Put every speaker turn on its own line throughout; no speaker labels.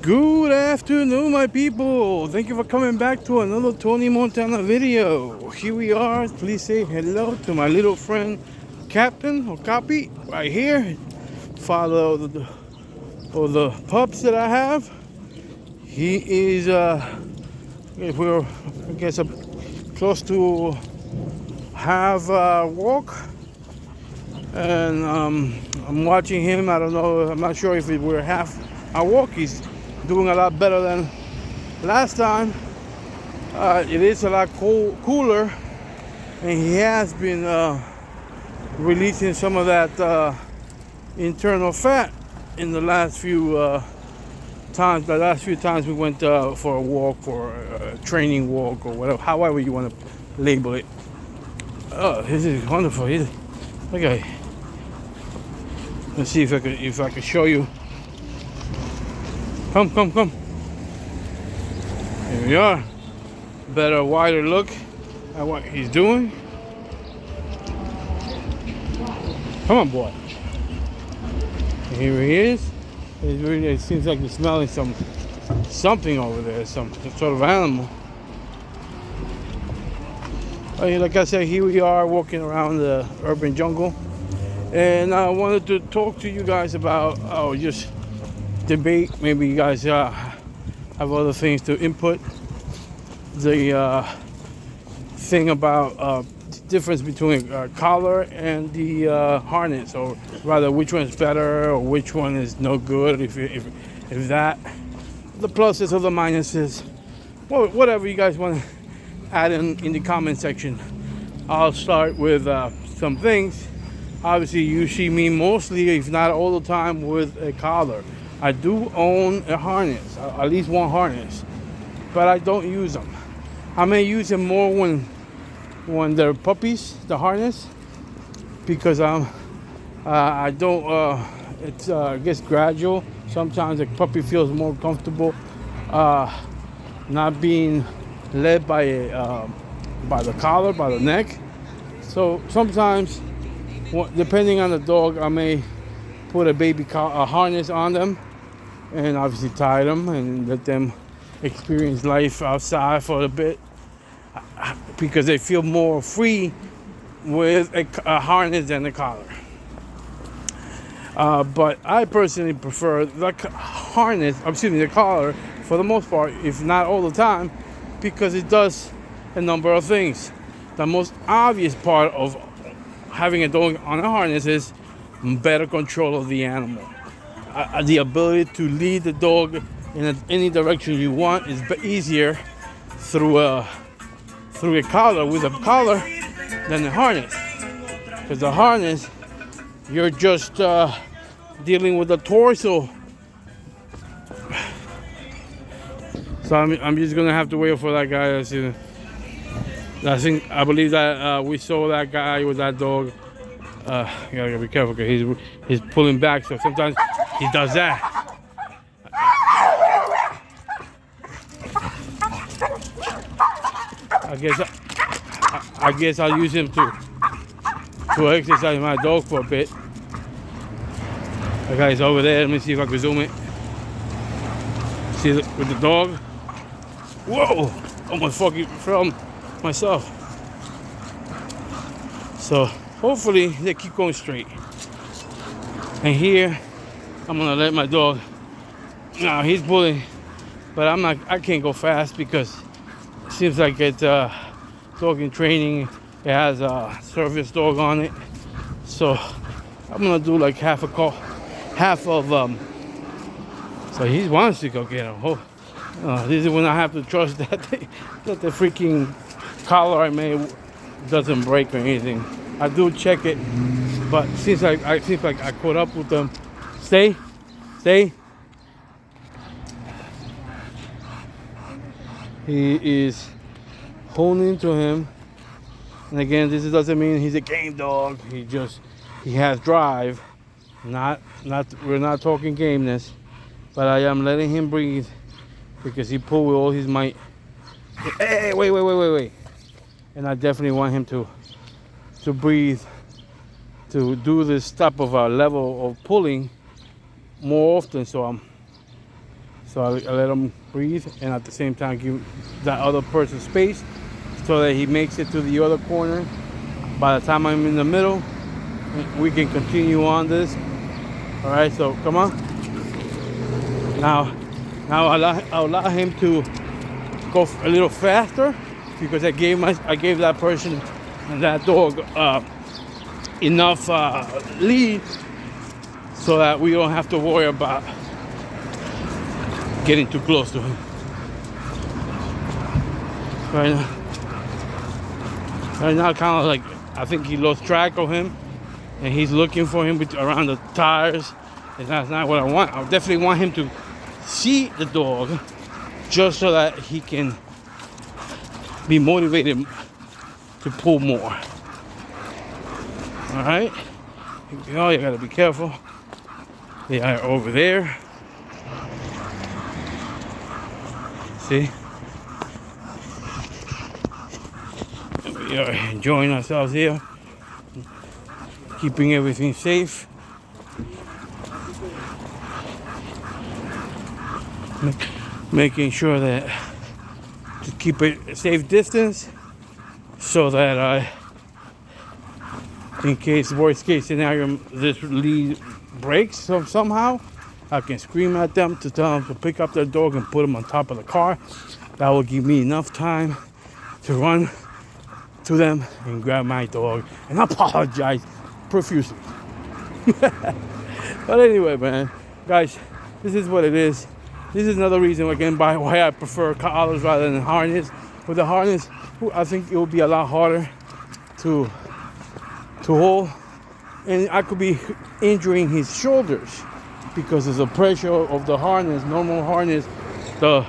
Good afternoon, my people. Thank you for coming back to another Tony Montana video. Here we are. Please say hello to my little friend Captain or Copy right here. Father of the pups that I have. He is we're I guess close to have a walk, and I'm watching him. I don't know. I'm not sure if we're half a walk. He's doing a lot better than last time. It is a lot cooler, and he has been releasing some of that internal fat in the last few times. The last few times we went for a walk, for a training walk, or whatever, however you want to label it. Oh, this is wonderful. Okay, let's see if I can show you. Come. Here we are. Better, wider look at what he's doing. Come on, boy. And here he is. It seems like he's smelling something over there, some sort of animal. Like I said, here we are walking around the urban jungle, and I wanted to talk to you guys about just debate. Maybe you guys have other things to input. The thing about difference between collar and the harness, or rather which one's better or which one is no good, if that, the pluses or the minuses, whatever you guys want to add in the comment section. I'll start with some things. Obviously you see me mostly, if not all the time, with a collar. I do own a harness, at least one harness, but I don't use them. I may use them more when they're puppies, the harness, because I don't. It's I guess gradual. Sometimes a puppy feels more comfortable not being led by the collar, by the neck. So sometimes, depending on the dog, I may put a harness on them, and obviously tie them and let them experience life outside for a bit, because they feel more free with a harness than a collar. But I personally prefer the the collar for the most part, if not all the time, because it does a number of things. The most obvious part of having a dog on a harness is better control of the animal. The ability to lead the dog in any direction you want is easier through a collar, with a collar, than the harness. Because the harness, you're just dealing with the torso. So I'm just gonna have to wait for that guy. I believe that we saw that guy with that dog. You gotta be careful because he's pulling back, so sometimes he does that. I guess I'll use him to exercise my dog for a bit. The guy's over there. Let me see if I can zoom it. See with the dog. Whoa! Almost fucking fell myself. So hopefully they keep going straight. And here, I'm gonna let my dog. Now he's pulling, but I can't go fast because it seems like it's dog in training. It has a service dog on it, so I'm gonna do like half of So he wants to go get him. This is when I have to trust that the freaking collar I made doesn't break or anything. I do check it, but seems like I caught up with them. Stay. He is honing to him, and again, this doesn't mean he's a game dog. He has drive. We're not talking gameness, but I am letting him breathe because he pulled with all his might. Hey, wait. And I definitely want him to breathe, to do this type of a level of pulling more often. So So I let him breathe, and at the same time give that other person space so that he makes it to the other corner. By the time I'm in the middle, we can continue on this. All right, so come on. Now I'll allow him to go a little faster because I gave that person and that dog enough lead so that we don't have to worry about getting too close to him. Right now, kind of like I think he lost track of him, and he's looking for him around the tires, and that's not what I want. I definitely want him to see the dog, just so that he can be motivated to pull more. All right, oh, you gotta be careful. They are over there. See, we are enjoying ourselves here, keeping everything safe. Making sure that to keep a safe distance so that in case worst case scenario this lead breaks somehow, I can scream at them to tell them to pick up their dog and put them on top of the car. That will give me enough time to run to them and grab my dog and apologize profusely. But anyway, man, guys, this is what it is. This is another reason again why I prefer collars rather than harness. With the harness, I think it will be a lot harder to hold, and I could be injuring his shoulders because of the pressure of the harness. Normal harness, the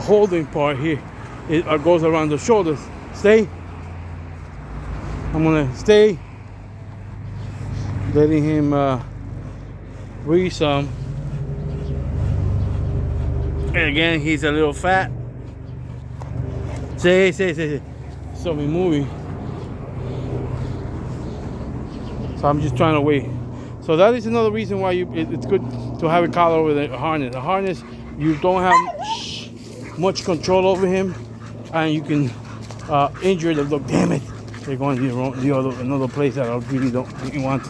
holding part here, it goes around the shoulders. Stay. I'm gonna stay, letting him breathe some. And again, he's a little fat. Say. So we're moving. So I'm just trying to wait. So that is another reason why it's good to have a collar with a harness. A harness, you don't have much control over him, and you can injure the dog. Damn it! They're going to another place that I really don't want.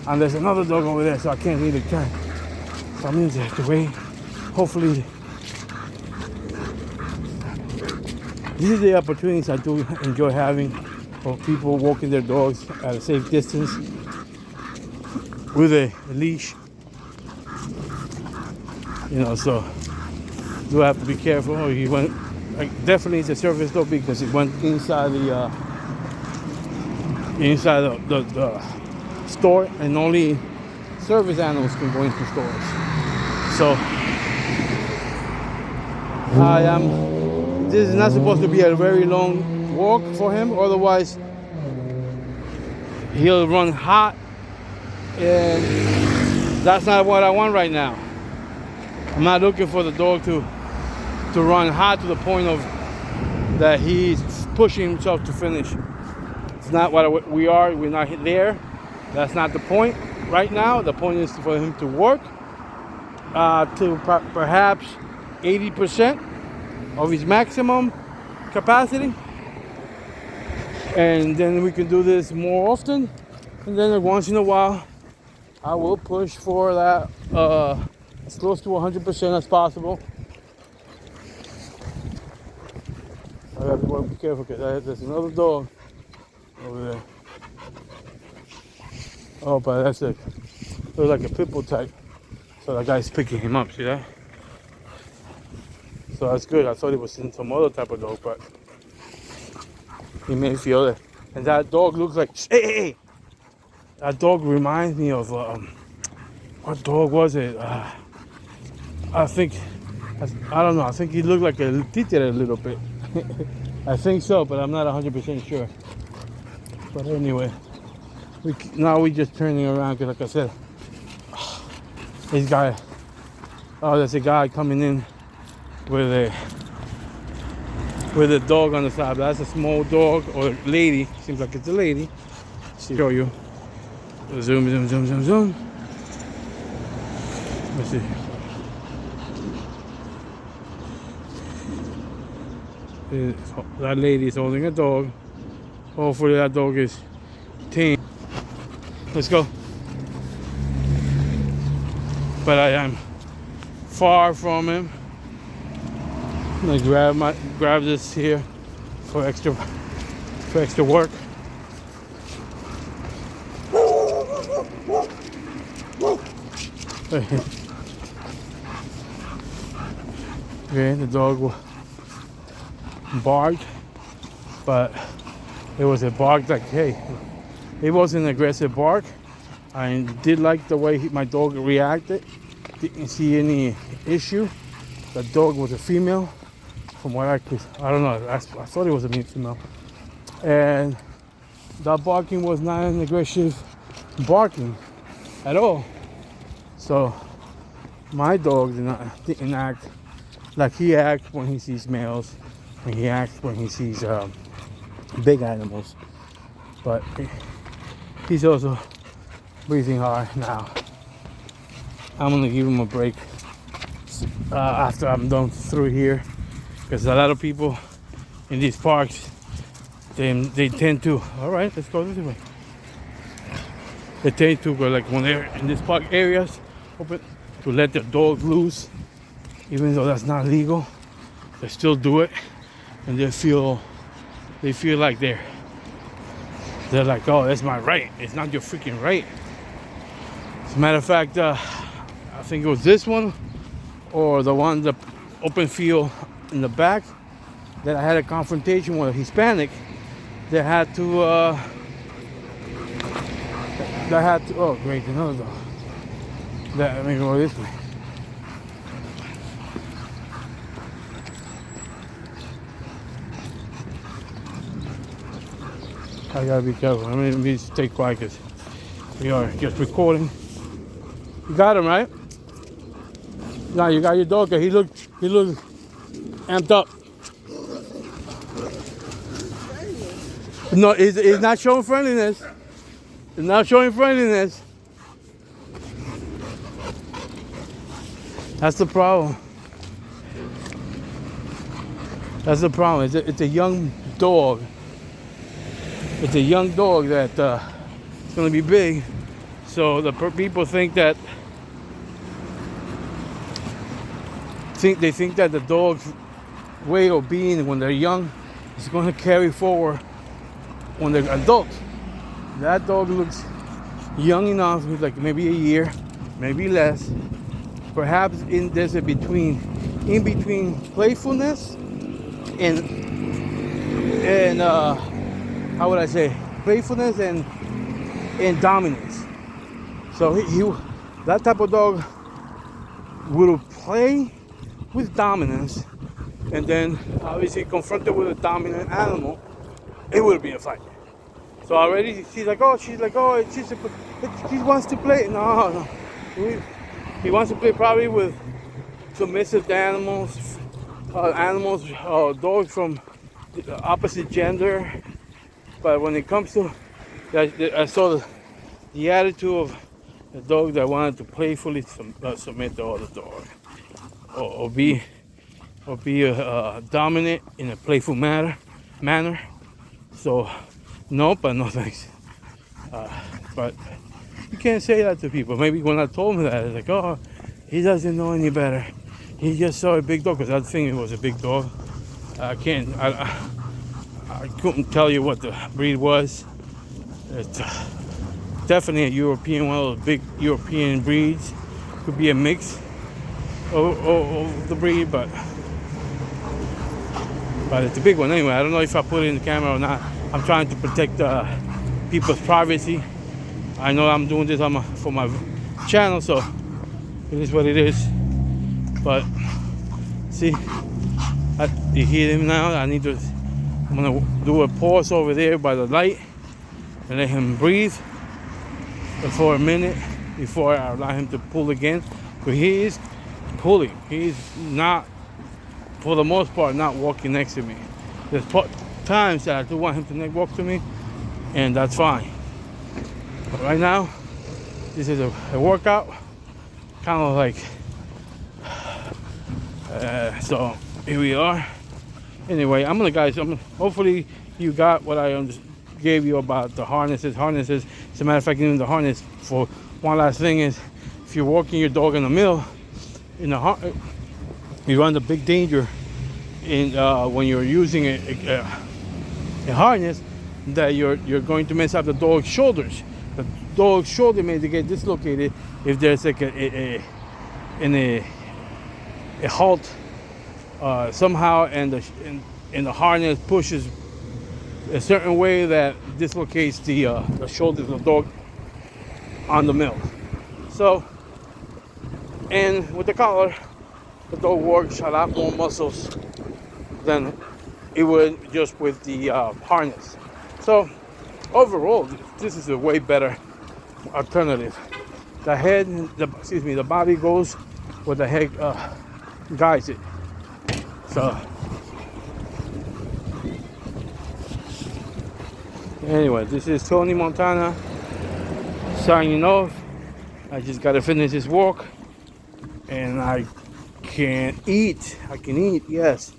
And there's another dog over there, so I can't really catch. So I'm gonna have to wait. Hopefully. These are the opportunities I do enjoy having for people walking their dogs at a safe distance with a leash. You know, so do have to be careful. Oh, he went, definitely it's a service dog because it went inside the store, and only service animals can go into stores. So this is not supposed to be a very long walk for him, otherwise he'll run hot, and that's not what I want right now. I'm not looking for the dog to run hot to the point of that he's pushing himself to finish. It's not what we are. We're not there. That's not the point right now. The point is for him to work to perhaps 80% of his maximum capacity, and then we can do this more often, and then once in a while I will push for that as close to 100% as possible. I have to be careful because there's another dog over there. Oh, but that's it. Looks like a pit bull type. So that guy's picking him up, see that? So that's good. I thought it was in some other type of dog, but he may feel it. And that dog looks like, hey. That dog reminds me of, what dog was it? I don't know. I think he looked like a títere a little bit. I think so, but I'm not 100% sure. But anyway, now we're just turning around because, like I said, this guy, there's a guy coming in with a dog on the side. That's a small dog or lady. Seems like it's a lady. Show you. Zoom. Let's see. That lady is holding a dog. Hopefully that dog is tame. Let's go. But I am far from him. I'm gonna grab this here for extra work. Okay, the dog barked, but it was a bark like, hey, it wasn't an aggressive bark. I did like the way my dog reacted. Didn't see any issue. The dog was a female, from what I don't know. I thought it was a female, and that barking was not an aggressive barking at all. So my dog didn't act like he acts when he sees males, when he acts when he sees big animals. But he's also breathing hard now. I'm gonna give him a break after I'm done through here, because a lot of people in these parks, they tend to, all right, let's go this way. They tend to go, like when they're in these park areas, open, to let their dogs loose, even though that's not legal. They still do it, and they feel like they're like, oh, that's my right. It's not your freaking right. As a matter of fact, I think it was this one or the one, the open field in the back, that I had a confrontation with a Hispanic that had to oh great, another dog. Let me go this way. I gotta be careful. I mean, we stay quiet because we are just recording. You got him, right? No, you got your dog. He looked amped up. No, he's not showing friendliness. He's not showing friendliness. That's the problem. That's the problem. It's a young dog. It's a young dog that it's going to be big. So the people think that they think that the dog's way of being when they're young is going to carry forward when they're adults. That dog looks young enough, like maybe a year, maybe less. Perhaps there's in between playfulness and how would I say, playfulness and dominance. So that type of dog will play with dominance, and then obviously confronted with a dominant animal, it will be a fight. So already she wants to play. No. He wants to play probably with submissive animals, dogs from the opposite gender. But when it comes to, I saw the attitude of the dog that wanted to playfully submit the other dog, or be dominant in a playful manner. So, no, but no thanks. But you can't say that to people. Maybe when I told him that, it's like, oh, he doesn't know any better. He just saw a big dog, because I think it was a big dog. I couldn't tell you what the breed was. It's definitely a European, one of those big European breeds. Could be a mix of the breed, but it's a big one anyway. I don't know if I put it in the camera or not. I'm trying to protect people's privacy. I know I'm doing this for my channel, so it is what it is. But see, you hear him now. I'm gonna do a pause over there by the light and let him breathe for a minute before I allow him to pull again. But he is pulling. He's not, for the most part, not walking next to me. There's times that I do want him to walk to me, and that's fine. But right now, this is a workout, kind of like, so here we are. Anyway, hopefully you got what I gave you about the harnesses. As a matter of fact, even the harness, for one last thing, is if you're walking your dog in the mill, you run the big danger in when you're using a harness, that you're going to mess up the dog's shoulders. The dog's shoulder may get dislocated if there's like a halt somehow, and the harness pushes a certain way that dislocates the shoulders of the dog on the mill. So, and with the collar, the dog works a lot more muscles than it would just with the harness. So overall, this is a way better alternative. The body goes where the head guides it. So anyway, this is Tony Montana signing off. I just gotta finish this walk, and I can eat, yes.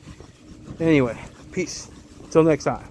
Anyway, peace. Till next time.